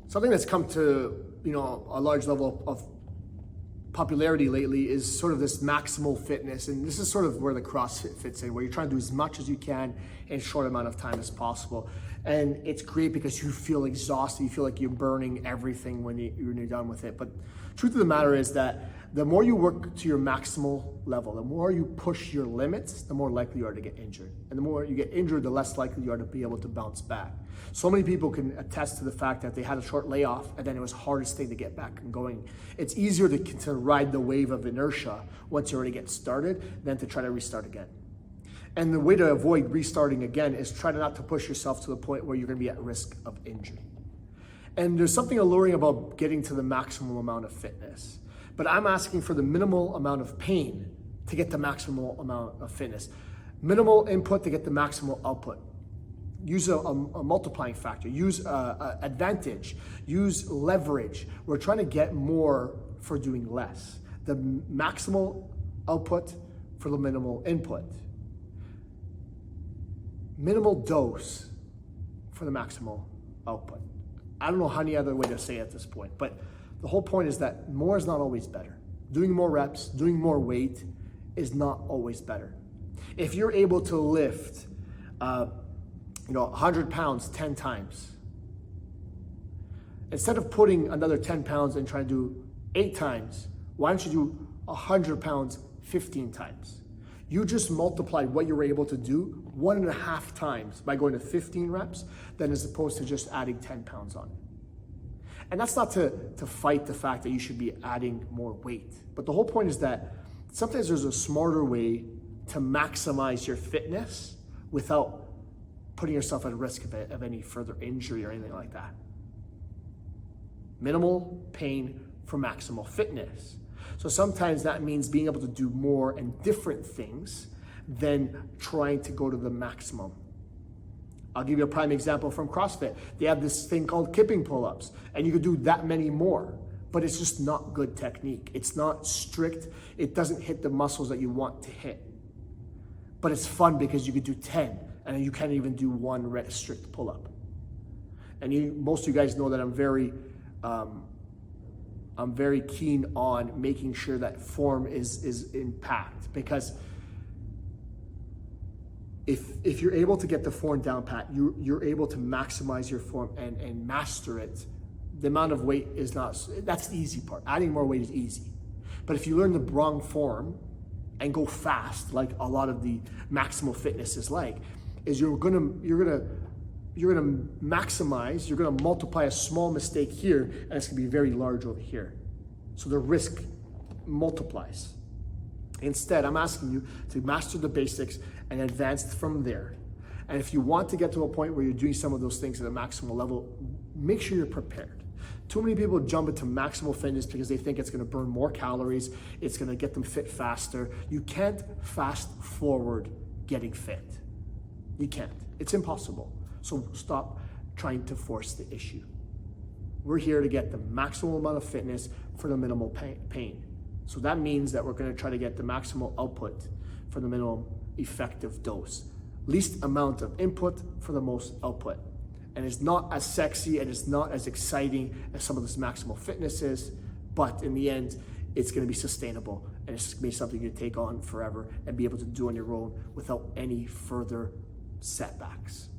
Something that's come to, a large level of popularity lately is sort of this maximal fitness. And this is sort of where the CrossFit fits in, where you're trying to do as much as you can in a short amount of time as possible. And it's great because you feel exhausted. You feel like you're burning everything when you're done with it. But truth of the matter is that the more you work to your maximal level, the more you push your limits, the more likely you are to get injured. And the more you get injured, the less likely you are to be able to bounce back. So many people can attest to the fact that they had a short layoff and then it was hardest thing to get back and going. It's easier to ride the wave of inertia once you already get started than to try to restart again. And the way to avoid restarting again is try not to push yourself to the point where you're gonna be at risk of injury. And there's something alluring about getting to the maximum amount of fitness. But I'm asking for the minimal amount of pain to get the maximal amount of fitness. Minimal input to get the maximal output. Use a multiplying factor, use advantage, use leverage. We're trying to get more for doing less. The maximal output for the minimal input. Minimal dose for the maximal output. I don't know any other way to say it at this point, but the whole point is that more is not always better. Doing more reps, doing more weight is not always better. If you're able to lift 100 pounds 10 times, instead of putting another 10 pounds and trying to do 8 times, why don't you do 100 pounds 15 times? You just multiplied what you were able to do 1.5 times by going to 15 reps than as opposed to just adding 10 pounds on it. And that's not to fight the fact that you should be adding more weight. But the whole point is that sometimes there's a smarter way to maximize your fitness without putting yourself at risk of any further injury or anything like that. Minimal pain for maximal fitness. So sometimes that means being able to do more and different things than trying to go to the maximum. I'll give you a prime example from CrossFit. They have this thing called kipping pull-ups, and you could do that many more, but it's just not good technique. It's not strict. It doesn't hit the muscles that you want to hit. But it's fun because you could do 10, and you can't even do one strict pull-up. And most of you guys know that I'm very keen on making sure that form is intact, because if you're able to get the form down pat, you're able to maximize your form and master it. The amount of weight is that's the easy part. Adding more weight is easy. But if you learn the wrong form and go fast, like a lot of the maximal fitness is like, is you're gonna maximize, you're gonna multiply a small mistake here, and it's gonna be very large over here. So the risk multiplies. Instead, I'm asking you to master the basics and advance from there. And if you want to get to a point where you're doing some of those things at a maximal level, make sure you're prepared. Too many people jump into maximal fitness because they think it's gonna burn more calories, it's gonna get them fit faster. You can't fast forward getting fit. You can't, it's impossible. So stop trying to force the issue. We're here to get the maximal amount of fitness for the minimal pain. So that means that we're gonna try to get the maximal output for the minimum effective dose. Least amount of input for the most output. And it's not as sexy and it's not as exciting as some of this maximal fitness is, but in the end, it's gonna be sustainable and it's gonna be something you take on forever and be able to do on your own without any further setbacks.